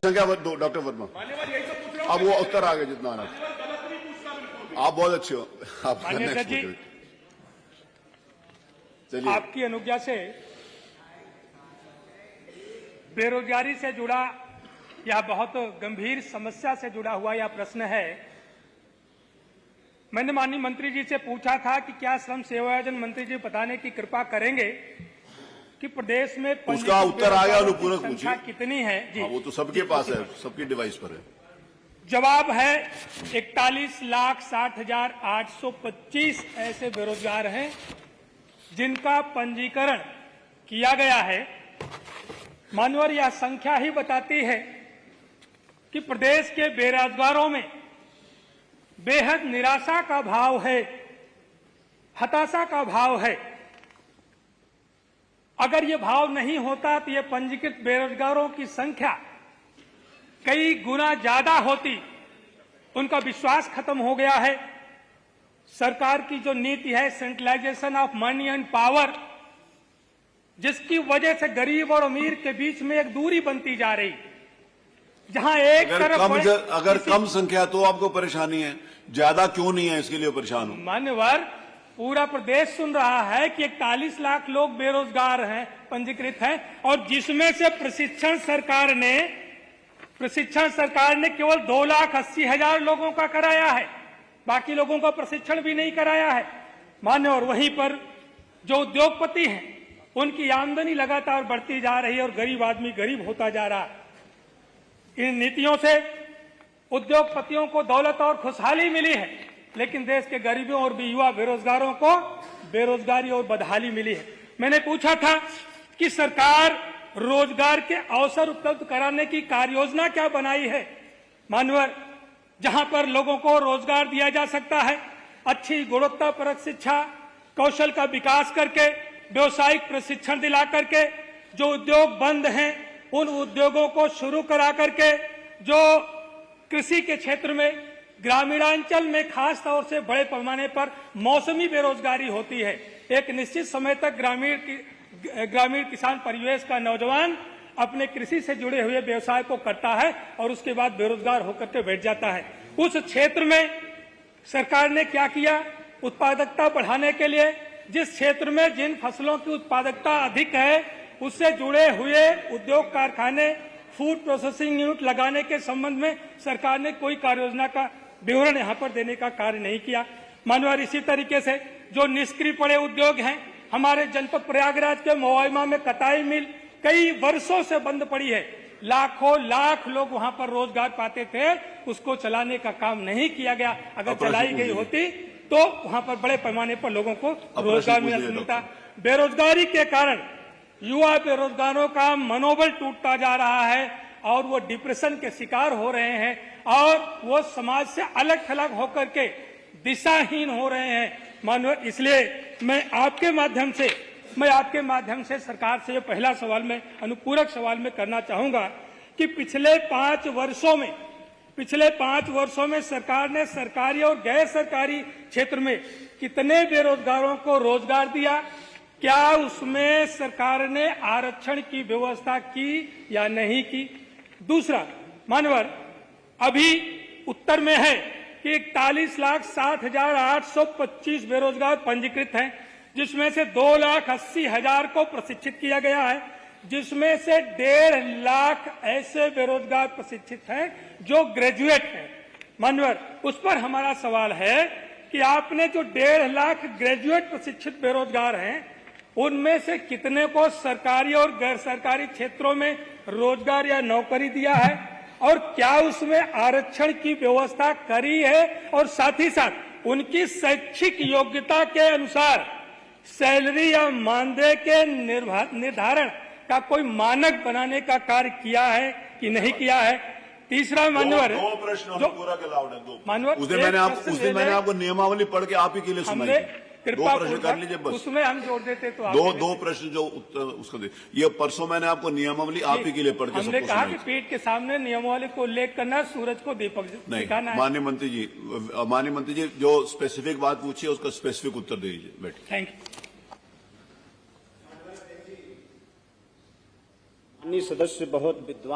संख्या डॉक्टर वर्मा, अब वो उत्तर आ गया जितना आना। आप बहुत अच्छे हो। आप चलिए, आपकी अनुज्ञा से बेरोजगारी से जुड़ा यह बहुत गंभीर समस्या से जुड़ा हुआ यह प्रश्न है। मैंने माननीय मंत्री जी से पूछा था कि क्या श्रम सेवायोजन मंत्री जी बताने की कृपा करेंगे कि प्रदेश में उसका उत्तर आ गया, अनुपूरक संख्या कितनी है जी? वो तो सबके पास है, सबकी डिवाइस पर है। जवाब है 41,60,825 ऐसे बेरोजगार हैं जिनका पंजीकरण किया गया है। मानवर यह संख्या ही बताती है कि प्रदेश के बेरोजगारों में बेहद निराशा का भाव है, हताशा का भाव है। अगर ये भाव नहीं होता तो ये पंजीकृत बेरोजगारों की संख्या कई गुना ज्यादा होती। उनका विश्वास खत्म हो गया है। सरकार की जो नीति है centralisation of money and power, जिसकी वजह से गरीब और अमीर के बीच में एक दूरी बनती जा रही। जहां एक तरफ अगर कम संख्या तो आपको परेशानी है, ज्यादा क्यों नहीं है इसके लिए परेशान हो? मान्यवर, पूरा प्रदेश सुन रहा है कि 41 लाख लोग बेरोजगार हैं, पंजीकृत हैं, और जिसमें से प्रशिक्षण सरकार ने केवल 2,80,000 लोगों का कराया है। बाकी लोगों का प्रशिक्षण भी नहीं कराया है। मान्यवर, वहीं पर जो उद्योगपति हैं उनकी आमदनी लगातार बढ़ती जा रही है और गरीब आदमी गरीब होता जा रहा है। इन नीतियों से उद्योगपतियों को दौलत और खुशहाली मिली है, लेकिन देश के गरीबों और भी युवा बेरोजगारों को बेरोजगारी और बदहाली मिली है। मैंने पूछा था कि सरकार रोजगार के अवसर उपलब्ध कराने की कार्ययोजना क्या बनाई है। मानवर, जहां पर लोगों को रोजगार दिया जा सकता है, अच्छी गुणवत्तापरक शिक्षा, कौशल का विकास करके, व्यवसायिक प्रशिक्षण दिला करके, जो उद्योग बंद हैं उन उद्योगों को शुरू करा करके, जो कृषि के क्षेत्र में ग्रामीणांचल में खास तौर से बड़े पैमाने पर मौसमी बेरोजगारी होती है। एक निश्चित समय तक ग्रामीण किसान परिवेश का नौजवान अपने कृषि से जुड़े हुए व्यवसाय को करता है और उसके बाद बेरोजगार होकर के बैठ जाता है। उस क्षेत्र में सरकार ने क्या किया? उत्पादकता बढ़ाने के लिए जिस क्षेत्र में जिन फसलों की उत्पादकता अधिक है उससे जुड़े हुए उद्योग कारखाने, फूड प्रोसेसिंग यूनिट लगाने के संबंध में सरकार ने कोई कार्ययोजना का विवरण यहां पर देने का कार्य नहीं किया। मानवर, इसी तरीके से जो निष्क्रिय पड़े उद्योग हैं, हमारे जनपद प्रयागराज के मोवाइमा में कताई मिल कई वर्षों से बंद पड़ी है। लाखों लाख लोग वहां पर रोजगार पाते थे, उसको चलाने का काम नहीं किया गया। अगर चलाई गई होती तो वहां पर बड़े पैमाने पर लोगों को रोजगार मिलता। बेरोजगारी के कारण युवा बेरोजगारों का मनोबल टूटता जा रहा है और वो डिप्रेशन के शिकार हो रहे हैं और वो समाज से अलग थलग होकर के दिशाहीन हो रहे हैं। मानव, इसलिए मैं आपके माध्यम से सरकार से ये पहला सवाल मैं अनुपूरक सवाल में करना चाहूंगा कि पिछले 5 वर्षों में सरकार ने सरकारी और गैर सरकारी क्षेत्र में कितने बेरोजगारों को रोजगार दिया? क्या उसमें सरकार ने आरक्षण की व्यवस्था की या नहीं की? दूसरा, मानवर, अभी उत्तर में है कि 41,60,825 बेरोजगार पंजीकृत हैं, जिसमें से 2,80,000 को प्रशिक्षित किया गया है, जिसमें से 1.5 लाख ऐसे बेरोजगार प्रशिक्षित हैं जो ग्रेजुएट हैं। मानवर, उस पर हमारा सवाल है कि आपने जो 1.5 लाख ग्रेजुएट प्रशिक्षित बेरोजगार हैं उनमें से कितने को सरकारी और गैर सरकारी क्षेत्रों में रोजगार या नौकरी दिया है और क्या उसमें आरक्षण की व्यवस्था करी है? और साथ ही साथ उनकी शैक्षिक योग्यता के अनुसार सैलरी या मानदेय के निर्धारण का कोई मानक बनाने का कार्य किया है कि नहीं किया है? तीसरा, मानवर, दो प्रश्न पूरा के लाउड है, दो मानवर, उस दिन मैंने आपको नियमावली पढ़ के आप ही के लिए सुनाई। दो प्रश्न कर लीजिए बस, उसमें हम जोड़ देते तो दो प्रश्न जो उत्तर उसको दे। ये परसों मैंने आपको नियमावली आप ही के लिए पढ़ के हमने कहा कि पीठ के सामने नियमावली को उल्लेख करना, सूरज को दीपक दिखाना है। माननीय मंत्री जी जो स्पेसिफिक बात पूछी है उसका स्पेसिफिक उत्तर दे दीजिए। बैठ। Thank you. सदस्य बहुत विद्वान